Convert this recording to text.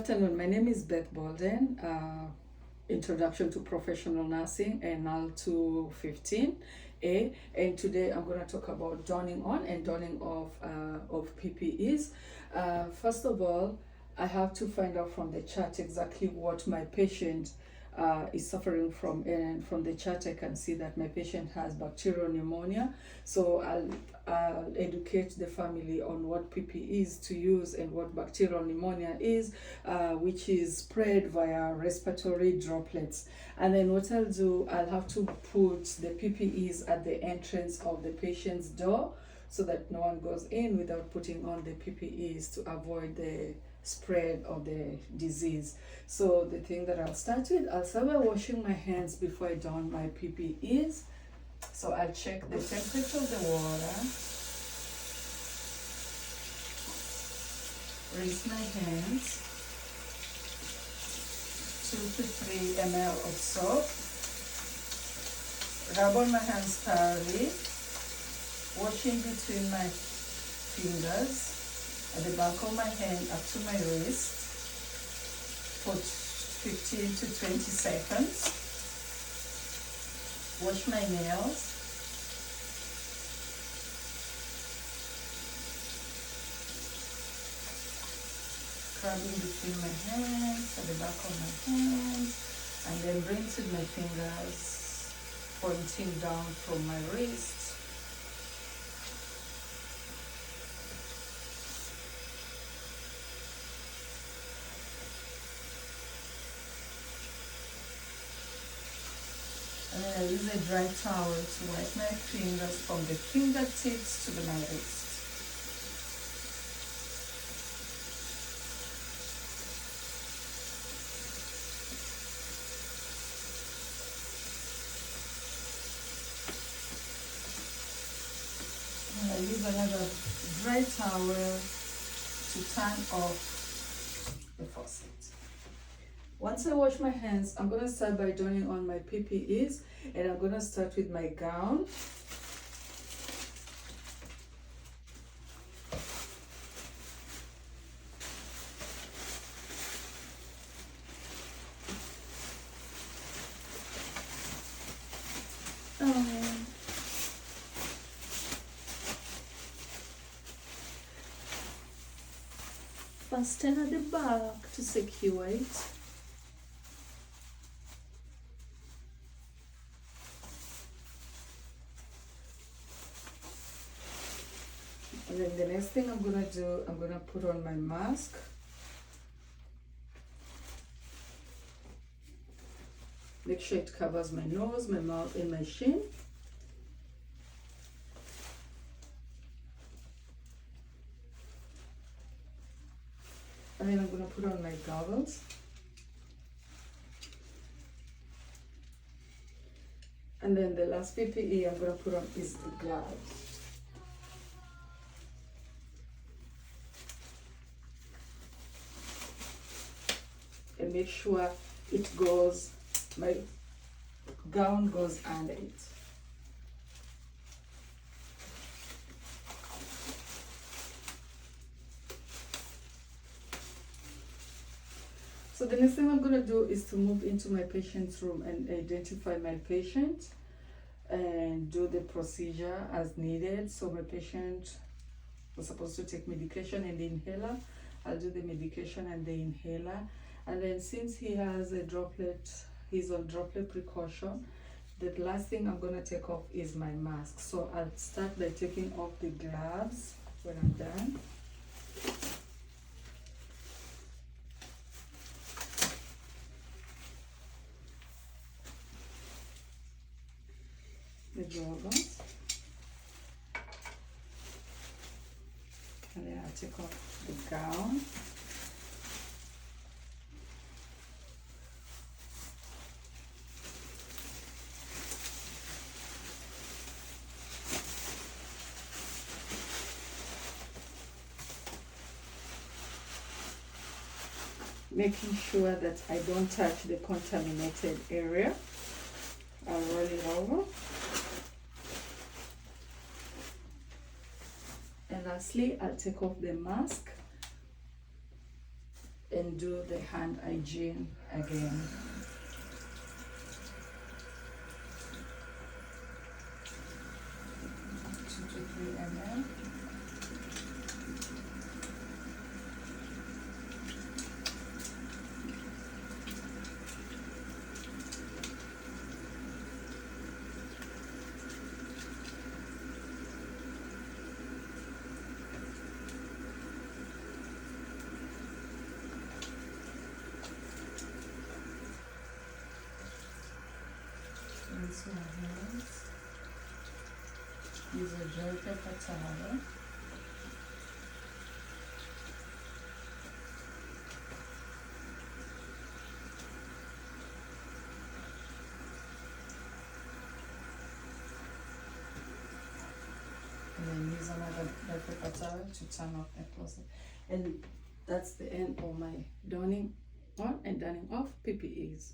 Good afternoon. My name is Beth Bolden, Introduction to Professional Nursing, NAL 215A, and today I'm going to talk about donning on and donning of PPEs. First of all, I have to find out from the chart exactly what my patient is suffering from, and from the chart I can see that my patient has bacterial pneumonia. So I'll educate the family on what PPEs to use and what bacterial pneumonia is, which is spread via respiratory droplets. And then what I'll do, I'll have to put the PPEs at the entrance of the patient's door so that no one goes in without putting on the PPEs to avoid the spread of the disease. So the thing that I'll start with, I'll start by washing my hands before I don my PPEs. So I'll check the temperature of the water, rinse my hands, 2 to 3 ml of soap, rub on my hands thoroughly, washing between my fingers at the back of my hand up to my wrist for 15 to 20 seconds. Wash my nails. Scrubbing between my hands, at the back of my hands, and then rinsing my fingers, pointing down from my wrist. And then I use a dry towel to wipe my fingers from the fingertips to my wrist. And I use another dry towel to turn off the faucet. Once I wash my hands, I'm going to start by donning on my PPEs, and I'm going to start with my gown. Fasten at the back to secure it. And then the next thing I'm gonna do, I'm gonna put on my mask. Make sure it covers my nose, my mouth, and my chin. And then I'm gonna put on my goggles. And then the last PPE I'm gonna put on is the gloves. And make sure it goes, my gown goes under it. So the next thing I'm going to do is to move into my patient's room and identify my patient and do the procedure as needed. So my patient was supposed to take medication and the inhaler. I'll do the medication and the inhaler. And then since he has a droplet, he's on droplet precaution, the last thing I'm going to take off is my mask. So I'll start by taking off the gloves when I'm done. The goggles. And then I'll take off the gown. Making sure that I don't touch the contaminated area. I'll roll it over. And lastly, I'll take off the mask. and do the hand hygiene again. 2 to 3 ml. Rinse my hands. Use a gel paper towel. And then use another gel paper towel to turn off the closet. And that's the end of my donning on and donning off PPEs.